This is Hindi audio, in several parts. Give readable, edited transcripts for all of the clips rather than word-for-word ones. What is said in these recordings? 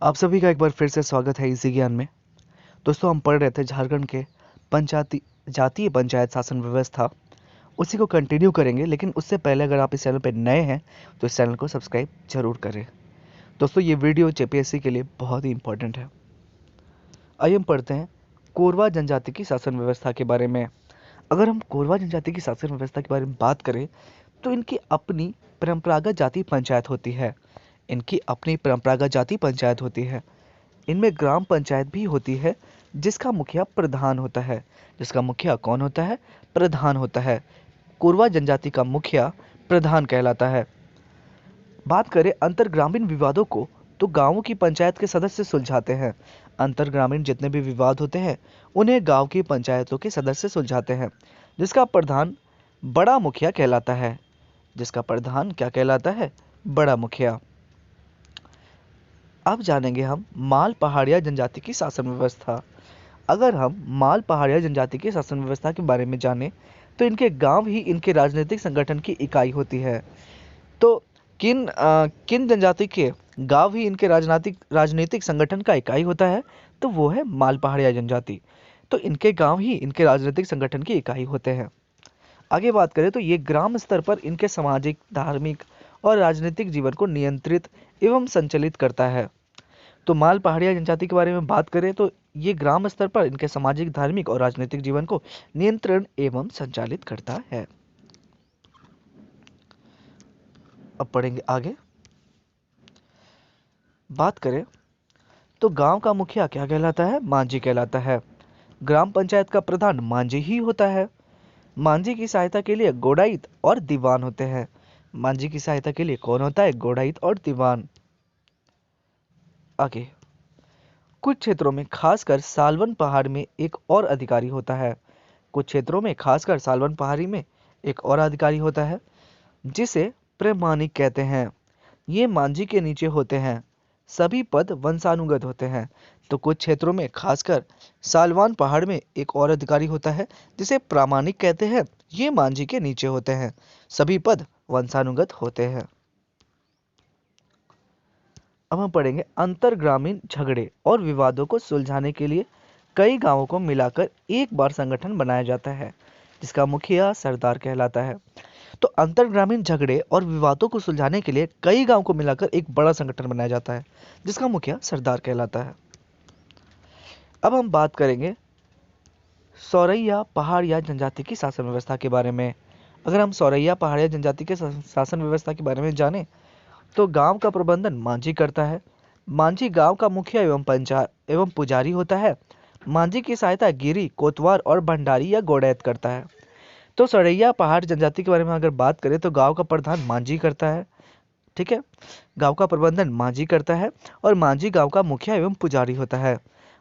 आप सभी का एक बार फिर से स्वागत है इसी ज्ञान में। दोस्तों, हम पढ़ रहे थे झारखंड के पंचायती जातीय पंचायत शासन व्यवस्था। उसी को कंटिन्यू करेंगे, लेकिन उससे पहले अगर आप इस चैनल पर नए हैं तो इस चैनल को सब्सक्राइब जरूर करें। दोस्तों, ये वीडियो जेपीएससी के लिए बहुत ही इंपॉर्टेंट है। आइए हम पढ़ते हैं कोरवा जनजाति की शासन व्यवस्था के बारे में। अगर हम कोरवा जनजाति की शासन व्यवस्था के बारे में बात करें तो इनकी अपनी परंपरागत जाति पंचायत होती है। इनकी अपनी परंपरागत जाति पंचायत होती है। इनमें ग्राम पंचायत भी होती है, जिसका मुखिया प्रधान होता है। जिसका मुखिया कौन होता है? प्रधान होता है। कोरवा जनजाति का मुखिया प्रधान कहलाता है। बात करें अंतर ग्रामीण विवादों को, तो गांवों की पंचायत के सदस्य सुलझाते हैं। अंतर ग्रामीण जितने भी विवाद होते हैं उन्हें गांव की पंचायतों के सदस्य सुलझाते हैं। जिसका प्रधान बड़ा मुखिया कहलाता है। जिसका प्रधान क्या कहलाता है? बड़ा मुखिया। अब जानेंगे हम माल पहाड़िया जनजाति की शासन व्यवस्था। अगर हम माल पहाड़िया जनजाति की शासन व्यवस्था के बारे में जानें तो इनके गांव ही इनके राजनीतिक संगठन की इकाई होती है। तो किन जनजाति के गांव ही इनके राजनीतिक संगठन का इकाई होता है? तो वो है माल पहाड़िया जनजाति। तो इनके गांव ही इनके राजनीतिक संगठन की इकाई होते हैं। आगे बात करें तो ये ग्राम स्तर पर इनके सामाजिक, धार्मिक और राजनीतिक जीवन को नियंत्रित एवं संचालित करता है। तो माल पहाड़िया जनजाति के बारे में बात करें तो ये ग्राम स्तर पर इनके सामाजिक, धार्मिक और राजनीतिक जीवन को नियंत्रण एवं संचालित करता है। अब पढ़ेंगे आगे। बात करें तो गांव का मुखिया क्या कहलाता है? मांझी कहलाता है। ग्राम पंचायत का प्रधान मांझी ही होता है। मांझी की सहायता के लिए गोडाइत और दीवान होते हैं। मांझी की सहायता के लिए कौन होता है? गोडाइत और दीवान। आगे, कुछ क्षेत्रों में खासकर सालवन पहाड़ में एक और अधिकारी होता है। कुछ क्षेत्रों में खासकर सालवन पहाड़ी में एक और अधिकारी होता है, जिसे प्रमाणिक कहते हैं। ये मांझी के नीचे होते हैं। सभी पद वंशानुगत होते हैं। तो कुछ क्षेत्रों में खासकर सालवान पहाड़ में एक और अधिकारी होता है, जिसे प्रामाणिक कहते हैं। ये मांझी के नीचे होते हैं। सभी पद वंशानुगत होते हैं। अब हम पढ़ेंगे अंतर ग्रामीण झगड़े और विवादों को सुलझाने के लिए कई गांवों को मिलाकर एक बार संगठन बनाया जाता है, जिसका मुखिया सरदार कहलाता है। तो अंतर ग्रामीण झगड़े और विवादों को सुलझाने के लिए कई गांव को मिलाकर एक बड़ा संगठन बनाया जाता है, जिसका मुखिया सरदार कहलाता है। अब हम बात करेंगे सौरैया पहाड़िया जनजाति की शासन व्यवस्था के बारे में। अगर हम सौरैया पहाड़िया जनजाति के शासन व्यवस्था के बारे में जानें तो गांव का प्रबंधन मांझी करता है। मांझी गांव का मुखिया एवं पुजारी होता है। मांझी की सहायता गिरी, कोतवार और भंडारी या गोडैत करता है। तो सौरैया पहाड़ जनजाति के बारे में अगर बात करें तो गांव का प्रधान मांझी करता है। ठीक है, गांव का प्रबंधन मांझी करता है और मांझी गांव का मुखिया एवं पुजारी होता है।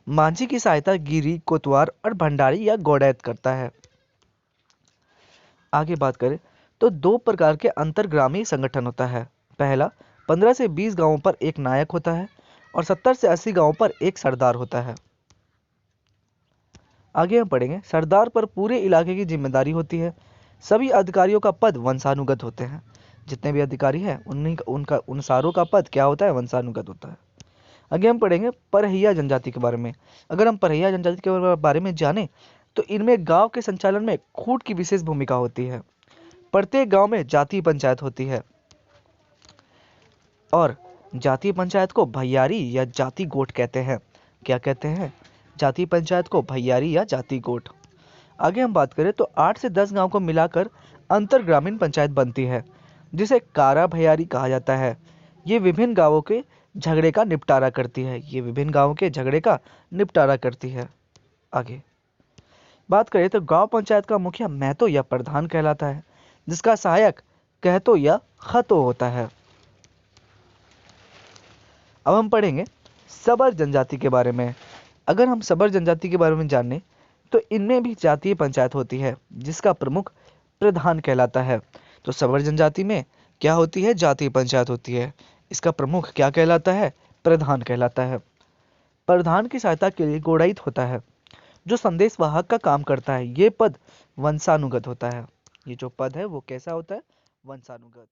मांझी की सहायता गिरी, कोतवार और भंडारी या गोडैत करता है। आगे बात करें तो दो प्रकार के अंतरग्रामीण संगठन होता है। पहला, 15 से 20 गांवों पर एक नायक होता है और 70 से 80 गांवों पर एक सरदार होता है। आगे हम पढ़ेंगे सरदार पर पूरे इलाके की जिम्मेदारी होती है। सभी अधिकारियों का पद वंशानुगत होते हैं। जितने भी अधिकारी हैं उन सारों का पद क्या होता है? वंशानुगत होता है। आगे हम पढ़ेंगे परहिया जनजाति के बारे में। अगर हम परहिया जनजाति के बारे में जानें तो इनमें गांव के संचालन में खूंट की विशेष भूमिका होती है। प्रत्येक गांव में जातीय पंचायत होती है और जातीय पंचायत को भैयारी या जाति गोठ कहते हैं। क्या कहते हैं? जातीय पंचायत को भैयारी या जाति गोठ। आगे हम बात करें तो 8 से 10 गांव को मिलाकर अंतर ग्रामीण पंचायत बनती है, जिसे कारा भैयारी कहा जाता है। ये विभिन्न गांवों के झगड़े का निपटारा करती है। ये विभिन्न गांवों के झगड़े का निपटारा करती है। आगे बात करें तो गांव पंचायत का मुखिया महतो या प्रधान कहलाता है, जिसका सहायक कहतो या खतो होता है। अब हम पढ़ेंगे सबर जनजाति के बारे में। अगर हम सबर जनजाति के बारे में जानें तो इनमें भी जातीय पंचायत होती है, जिसका प्रमुख प्रधान कहलाता है। तो सबर जनजाति में क्या होती है? जातीय पंचायत होती है। इसका प्रमुख क्या कहलाता है? प्रधान कहलाता है। प्रधान की सहायता के लिए गोडाइत होता है, जो संदेश वाहक का काम करता है। ये पद वंशानुगत होता है। ये जो पद है वो कैसा होता है? वंशानुगत।